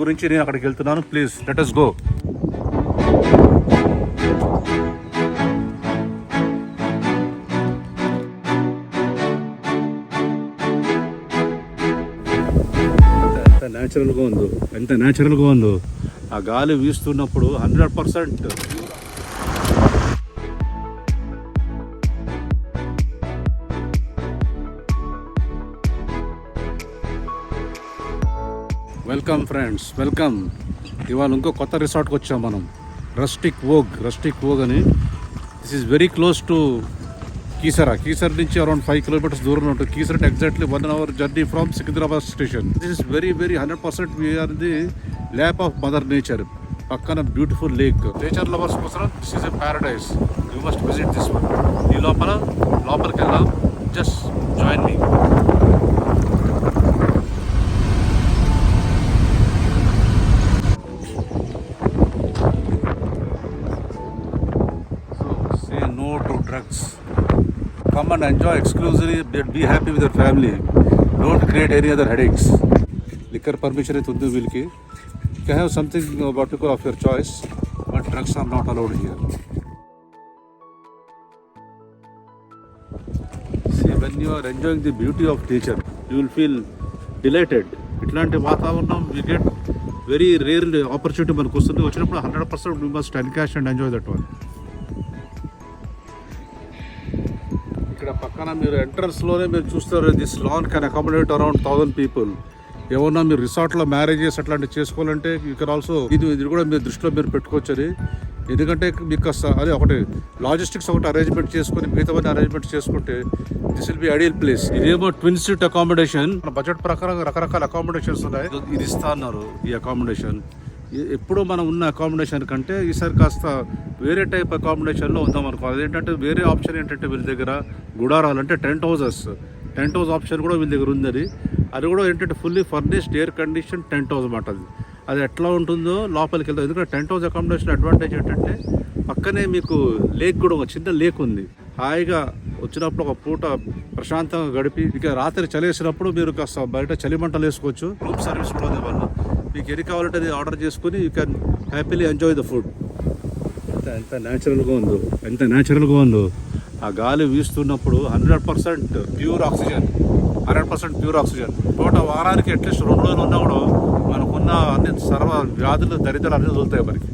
గురించి నేను అక్కడికి వెళ్తున్నాను. Please let us go. ఎంత న్యాచురల్గా ఉందో ఆ గాలి వీస్తున్నప్పుడు 100%. Welcome friends, welcome. ఇవాళ ఇంకో కొత్త రిసార్ట్కి వచ్చాం మనం. రస్టిక్ వోగ్ అని. This is very close to Keesara నుంచి అరౌండ్ 5 kilometers దూరంలో ఉంటుంది. కీసర్ అంటే exactly 1 hour journey from Secunderabad station. This is very 100% we're the lap of mother nature. పక్కన బ్యూటిఫుల్ లేక్. నేచర్ లవర్స్ కోసం this is a paradise. You must visit this one. ఈ లోపలికి వెళ్దాం. Just join me. Say no to drugs. Come and enjoy exclusively, be happy with your family. Don't create any other headaches. Liquor permission is undu vilki. You can have something particular of your choice, but drugs are not allowed here. See, when you are enjoying the beauty of nature, you will feel delighted. Itlanti vatavaranam we get very rare opportunity manaku vastundi. Vachinappudu 100% we must encash and enjoy that one. ఇక్కడ పక్కన మీరు ఎంట్రన్స్లోనే మీరు చూస్తారు. This lawn can accommodate around 1000 people. ఏమన్నా మీరు రిసార్ట్లో marriages అట్లాంటివి చేసుకోవాలంటే యూ కెన్ ఆల్సో ఇది కూడా మీరు దృష్టిలో మీరు పెట్టుకోవచ్చు. అది ఎందుకంటే మీకు అదే ఒకటి లాజిస్టిక్స్ ఒకటి అరేంజ్మెంట్ చేసుకుని మిగతావన్నీ అరేంజ్మెంట్ చేసుకుంటే this will be ideal place. ఇదేమో ట్విన్ సీట్ అకామిడేషన్. మన బడ్జెట్ ప్రకారం రకరకాల అకామిడేషన్స్ ఉన్నాయి. ఇది ఇస్తా అన్నారు ఈ అకామిడేషన్. ఎప్పుడు మనం ఉన్న అకామిడేషన్ కంటే ఈసారి కాస్త వేరే టైప్ అకామిడేషన్లో ఉందాం అనుకో. అదేంటంటే వేరే ఆప్షన్ ఏంటంటే వీళ్ళ దగ్గర గుడారాలు అంటే టెంట్ హౌస్ ఆప్షన్ కూడా వీళ్ళ దగ్గర ఉంది. అది కూడా ఏంటంటే fully furnished air condition tent house అన్నమాట. అది ఎట్లా ఉంటుందో లోపలికి వెళ్తాం. ఎందుకంటే టెంట్ హౌస్ అకామిడేషన్ అడ్వాంటేజ్ ఏంటంటే పక్కనే మీకు లేక్ కూడా ఒక చిన్న లేక్ ఉంది. హాయిగా వచ్చినప్పుడు ఒక పూట ప్రశాంతంగా గడిపి ఇక రాత్రి చలేసినప్పుడు మీరు కాస్త బయట చలిమంటలు వేసుకోవచ్చు. రూమ్ సర్వీస్ కూడా ఉంది వాళ్ళు. మీకు ఎన్ని కావాలంటే అది ఆర్డర్ చేసుకుని you can happily enjoy the food. ఎంత న్యాచురల్గా ఉందో ఆ గాలి వీస్తున్నప్పుడు 100% ప్యూర్ ఆక్సిజన్. పూట వారానికి అట్లీస్ట్ 2 రోజులు ఉన్నా కూడా మనకున్న అన్ని సర్వ వ్యాధులు దరిద్రాలు అన్నీ వదులుతాయి మనకి.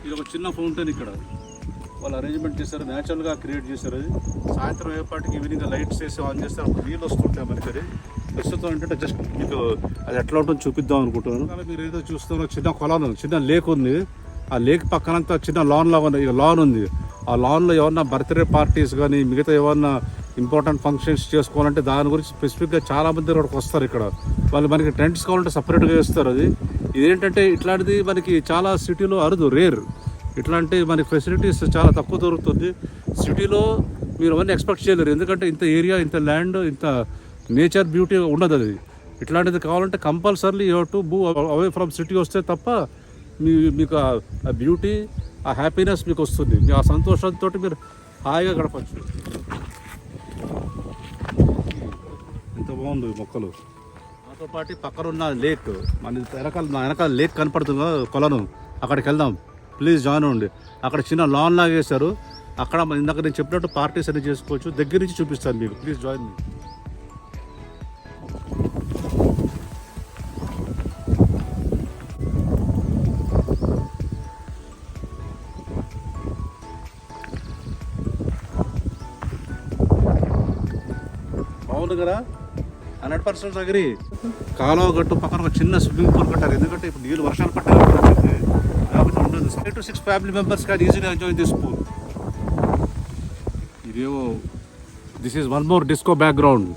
ఇది ఒక చిన్న ఫౌంటైన్ ఇక్కడ వాళ్ళు అరేంజ్మెంట్ చేశారు. న్యాచురల్గా క్రియేట్ చేశారు. అది సాయంత్రం అయ్యేపాటికి ఈవినింగ్ లైట్స్ వేసి ఆన్ చేస్తారు. నీళ్ళు వస్తుంటాయి మనకి. అది ప్రస్తుతం ఏంటంటే జస్ట్ మీకు అది ఎట్లా ఉంటుందో చూపిద్దాం అనుకుంటున్నాను. మీరు ఏదో చూస్తున్నారు, చిన్న కొలను, చిన్న లేక్ ఉంది. ఆ లేక్ పక్కనంతా చిన్న లాన్ ఉంది. ఆ లాన్లో ఏమన్నా బర్త్డే పార్టీస్ కానీ మిగతా ఏమన్నా ఇంపార్టెంట్ ఫంక్షన్స్ చేసుకోవాలంటే దాని గురించి స్పెసిఫిక్గా చాలామంది ఇక్కడికి వస్తారు. ఇక్కడ వాళ్ళు మనకి టెంట్స్ కావాలంటే సపరేట్గా వేస్తారు. ఇదేంటంటే ఇట్లాంటిది మనకి చాలా సిటీలో అరుదు, రేర్. ఇట్లాంటి మనకి ఫెసిలిటీస్ చాలా తక్కువ దొరుకుతుంది. సిటీలో మీరు అవన్నీ ఎక్స్పెక్ట్ చేయలేరు. ఎందుకంటే ఇంత ఏరియా, ఇంత ల్యాండ్, ఇంత నేచర్ బ్యూటీ ఉండదు. అది ఇట్లాంటిది కావాలంటే compulsory you have to move away from city వస్తే తప్ప మీకు ఆ బ్యూటీ, ఆ హ్యాపీనెస్ మీకు వస్తుంది. మీ ఆ సంతోషంతో మీరు హాయిగా గడపచ్చు. ఎంత బాగుంది మొక్కలు. దాంతో పాటు పక్కన ఉన్న లేక్, నా వెనకాల లేక్ కనపడుతుందో కొలను, అక్కడికి వెళ్దాం. ప్లీజ్ జాయిన్ అవ్వండి. అక్కడ చిన్న లాన్ లాగా వేశారు. అక్కడ ఇందాక నేను చెప్పినట్టు పార్టీస్ అన్ని చేసుకోవచ్చు. దగ్గర నుంచి చూపిస్తాను మీకు. ప్లీజ్ జాయిన్ మీ. బాగుంది కదా, 100% అగ్రీ. కాలువ గట్టు పక్కన ఒక చిన్న స్విమ్మింగ్ పూల్ కట్టారు. ఎందుకంటే ఇప్పుడు నీళ్ళు వర్షాలు పట్టాలి కాబట్టి ఉండదు. 5 to 6 family members can easily enjoy this pool. ఇదేవో this is 1 more disco background.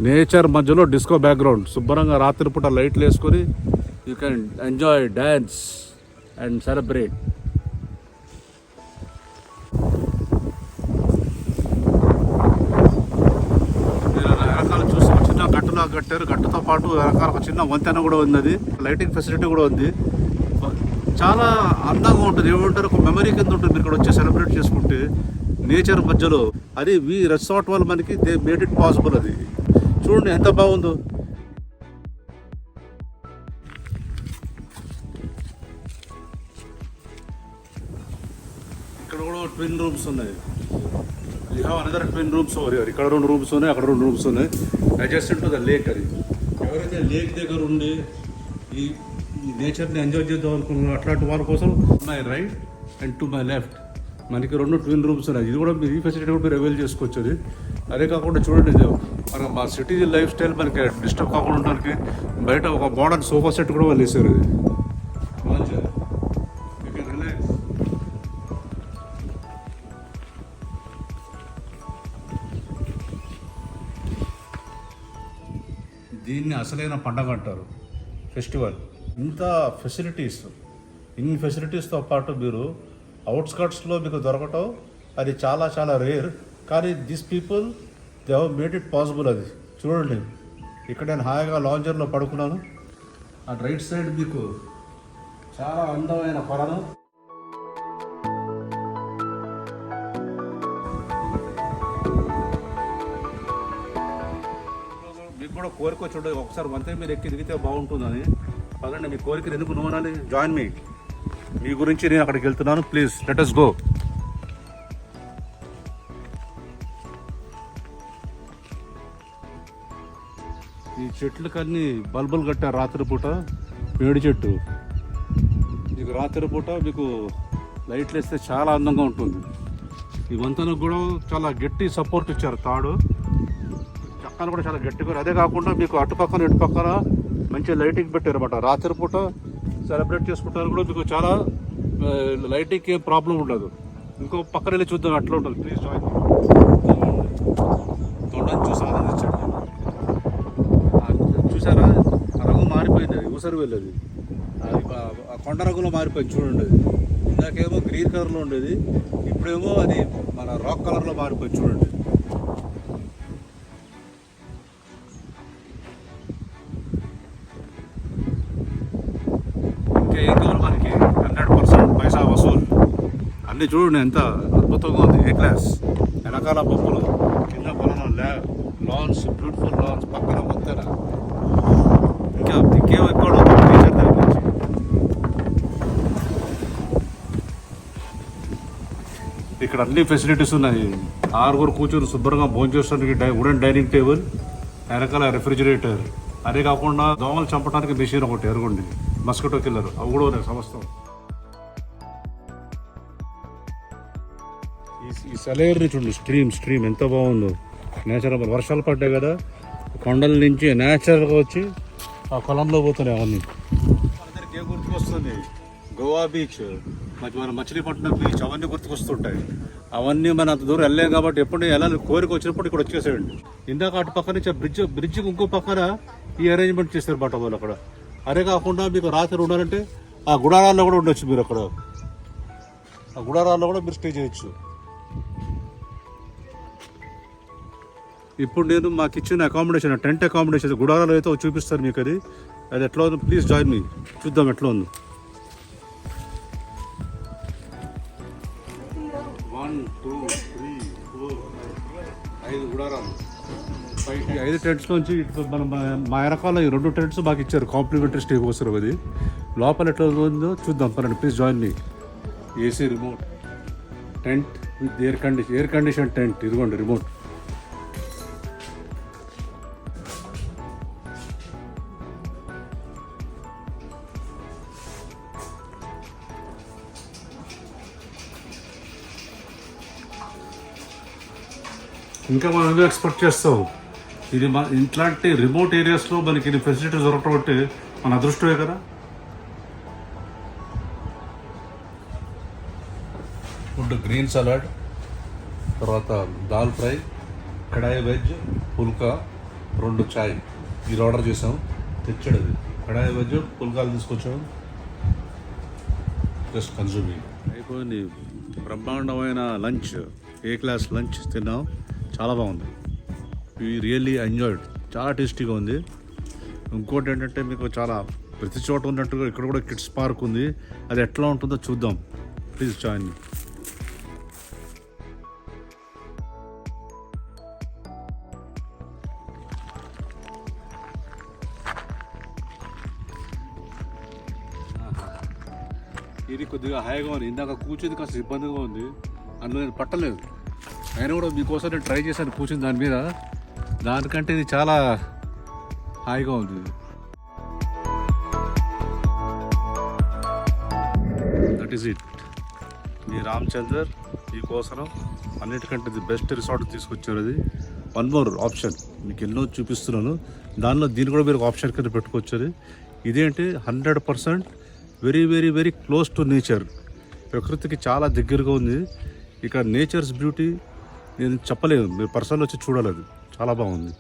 Nature మధ్యలో డిస్కో బ్యాక్గ్రౌండ్. శుభ్రంగా రాత్రిపూట లైట్లు వేసుకొని you can enjoy, dance and celebrate. గట్టులా కట్టారు. గట్టుతో పాటు రకాల ఒక చిన్న వంతెన కూడా ఉంది. అది లైటింగ్ ఫెసిలిటీ కూడా ఉంది. చాలా అందంగా ఉంటుంది. ఏమంటారు, ఒక మెమరీ కింద ఉంటుంది. మీరు ఇక్కడ వచ్చి సెలబ్రేట్ చేసుకుంటే నేచర్ మధ్యలో. అది ఈ రిసార్ట్ వాళ్ళు మనకి దే మేడ్ ఇట్ పాసిబుల్. అది చూడండి ఎంత బాగుందో. ట్విన్ రూమ్స్ ఉన్నాయి. You have another twin rooms over here. ఇక్కడ 2 రూమ్స్ ఉన్నాయి, అక్కడ 2 రూమ్స్ ఉన్నాయి. Adjusted to the lake. అది ఎవరైతే లేక్ దగ్గర ఉండి ఈ నేచర్ని ఎంజాయ్ చేద్దాం అనుకున్నారో అట్లాంటి వాళ్ళ కోసం my right and to my left మనకి 2 ట్విన్ రూమ్స్ ఉన్నాయి. ఇది కూడా ఈ ఫెసిలిటీ కూడా మీరు అవైల్ చేసుకోవచ్చు. అది అదే కాకుండా చూడండి, ఇది మన మా సిటీ లైఫ్ స్టైల్ మనకి డిస్టర్బ్ కాకుండా ఉండడానికి బయట ఒక మోడర్న్ సోఫా సెట్ కూడా వాళ్ళు వేసారు. ఇది రిలాక్స్. దీన్ని అసలైన పండగ అంటారు, ఫెస్టివల్. ఇంత ఫెసిలిటీస్, ఇన్ని ఫెసిలిటీస్తో పాటు మీరు అవుట్స్కట్స్లో మీకు దొరకటం అది చాలా చాలా రేర్. కానీ this people they have made it possible. అది చూడండి, ఇక్కడ నేను హాయిగా లాంజర్లో పడుకున్నాను. ఆ రైట్ సైడ్ మీకు చాలా అందమైన కొలను. మీకు కూడా కోరిక చూడండి, ఒకసారి వంతే మీరు ఎక్కి దిగితే బాగుంటుందని. పదండి, మీ కోరికలు ఎందుకు నూనాలి? జాయిన్ మీ గురించి నేను అక్కడికి వెళ్తున్నాను. Please let us go. ఈ చెట్లకన్నీ బల్బులు కట్టారు రాత్రిపూట. వేడి చెట్టు మీకు రాత్రిపూట మీకు లైట్లు వేస్తే చాలా అందంగా ఉంటుంది. ఈ వంతెనకు కూడా చాలా గట్టి సపోర్ట్ ఇచ్చారు, తాడు చక్కన కూడా చాలా గట్టిగా. అదే కాకుండా మీకు అటుపక్కన ఇటు పక్కన మంచి లైటింగ్ పెట్టారు అన్నమాట. రాత్రిపూట సెలబ్రేట్ చేసుకుంటారు కూడా మీకు చాలా లైటింగ్కి ఏం ప్రాబ్లం ఉండదు. ఇంకో పక్కన వెళ్ళి చూద్దాం అట్లా ఉంటుంది. Please join. తొండని చూసి ఆనందించండి. చూసారా, ఆ రంగు మారిపోయింది. అది ఊసరి వెళ్ళేది, అది ఆ కొండ రంగులో మారిపోయింది. చూడండి, ఇందాకేమో గ్రీన్ కలర్లో ఉండేది, ఇప్పుడేమో అది మన రాక్ కలర్లో మారిపోయింది. చూడండి. ఇంకా ఏం కావాలి మనకి? 100% పైసా వసూలు. అన్నీ చూడండి ఎంత అద్భుతంగా ఉంది. ఏ క్లాస్. వెనకాల పప్పులు, కింద పొలం, లాన్స్, బ్యూటిఫుల్ లాన్స్, పక్కన వంతెన. ఇంకేం ఎక్కడ టీచర్ దగ్గర నుంచి. ఇక్కడ అన్ని ఫెసిలిటీస్ ఉన్నాయి. 6 కూర్చొని శుభ్రంగా భోంచేయడానికి వుడెన్ డైనింగ్ టేబుల్, వెనకాల రెఫ్రిజిరేటర్. అదే కాకుండా దోమలు చంపడానికి మెషిన్ ఒకటి ఎరుగుండి, మస్కిటో కిల్లర్, అవి కూడా ఉన్నాయి సమస్తం. ఈ సెలయేరుని చూడండి, స్ట్రీమ్ ఎంత బాగుందో. నేచురల్ వర్షాలు పడ్డాయి కదా, కొండల నుంచి నేచురల్గా వచ్చి ఆ పొలంలో పోతున్నాయి. అవన్నీ అందరికి ఏం గుర్తుకొస్తుంది? గోవా బీచ్, మన మచిలీపట్నం బీచ్, అవన్నీ గుర్తుకొస్తుంటాయి. అవన్నీ మనం అంత దూరం వెళ్ళలేం కాబట్టి ఎప్పుడు వెళ్ళాలి కోరిక వచ్చినప్పుడు ఇక్కడ వచ్చేసేయండి. ఇందాక అటు పక్క నుంచి బ్రిడ్జికి ఇంకో పక్కన ఈ అరేంజ్మెంట్ చేస్తారు బట్ట వాళ్ళు అక్కడ. అదే కాకుండా మీకు రాత్రి ఉండాలంటే ఆ గుడారాల్లో కూడా ఉండొచ్చు. మీరు అక్కడ ఆ గుడారాల్లో కూడా మీరు స్టే చేయొచ్చు. ఇప్పుడు నేను మాకు ఇచ్చిన అకామిడేషన్, టెంట్ అకామిడేషన్ గుడారాలు అయితే చూపిస్తారు మీకు. అది ఎట్లా ఉందో ప్లీజ్ జాయిన్ మీ. చూద్దాం ఎట్లా ఉంది. 1 2 3 4 5 గుడారాలు. 5 టెంట్స్ నుంచి మనం మా వెనకాల ఈ 2 టెంట్స్ మాకు ఇచ్చారు కాంప్లిమెంటరీ స్టే కోసం. అది లోపల ఎట్లా ఉందో చూద్దాం పరండి. Please join me. AC remote tent with air condition tent. ఇదిగోండి రిమోట్. ఇంకా మనం ఎందుకు ఎక్స్పెక్ట్ చేస్తాం? ఇది ఇట్లాంటి రిమోట్ ఏరియాస్లో మనకి ఇది ఫెసిలిటీ దొరకడం అంటే మన అదృష్టమే కదా. ఫుడ్ గ్రీన్ సలాడ్, తర్వాత దాల్ ఫ్రై, కడాయి వెజ్, పుల్కా, 2 చాయ్. ఇది ఆర్డర్ చేసాం, తెచ్చాడు. అది కడాయి వెజ్, పుల్కాలు తీసుకొచ్చాం. జస్ట్ కన్జ్యూమింగ్ అయిపోయింది. బ్రహ్మాండమైన లంచ్, ఏ క్లాస్ లంచ్ తిన్నాం. చాలా బాగుంది. We really enjoyed. చాలా టేస్టీగా ఉంది. ఇంకోటి ఏంటంటే మీకు చాలా ప్రతి చోట ఉన్నట్టుగా ఇక్కడ కూడా కిడ్స్ పార్క్ ఉంది. అది ఎట్లా ఉంటుందో చూద్దాం. Please join. ఇది కొద్దిగా హాయిగా ఉంది. ఇందాక కూర్చుంది కాస్త ఇబ్బందిగా ఉంది. అందులో నేను పట్టలేదు, అయినా కూడా మీకోసం నేను ట్రై చేశాను కూర్చుని దాని మీద. దానికంటే ఇది చాలా హాయిగా ఉంది. That is it. మీ రామచందర్ మీకోసం అన్నిటికంటే ది బెస్ట్ రిసార్ట్ తీసుకొచ్చారు. అది వన్ మోర్ ఆప్షన్ మీకు ఎన్నో చూపిస్తున్నాను, దానిలో దీన్ని కూడా మీరు ఒక ఆప్షన్ కింద పెట్టుకోవచ్చు. ఇదేంటి 100% very very very close to nature, ప్రకృతికి చాలా దగ్గరగా ఉంది. ఇక్కడ నేచర్స్ బ్యూటీ నేను చెప్పలేదు, మీరు పర్సనల్ వచ్చి చూడాలి, అది చాలా బాగుంది.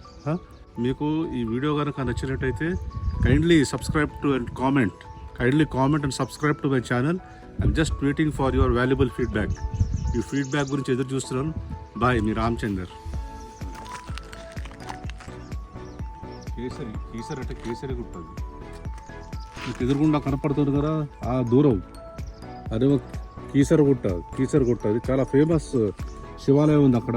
మీకు ఈ వీడియో కనుక నచ్చినట్టయితే kindly subscribe to and comment, kindly comment and subscribe to my channel. I'm just waiting for your valuable feedback. ఈ ఫీడ్బ్యాక్ గురించి ఎదురు చూస్తున్నాను. బాయ్, మీ రామచందర్. కేసరి అంటే కేసరి ఉంటుంది మీకు ఎదురుగుండా కనపడుతుంది కదా ఆ దూరం, అదే కీసరగుట్ట. అది చాలా ఫేమస్ శివాలయం ఉంది అక్కడ.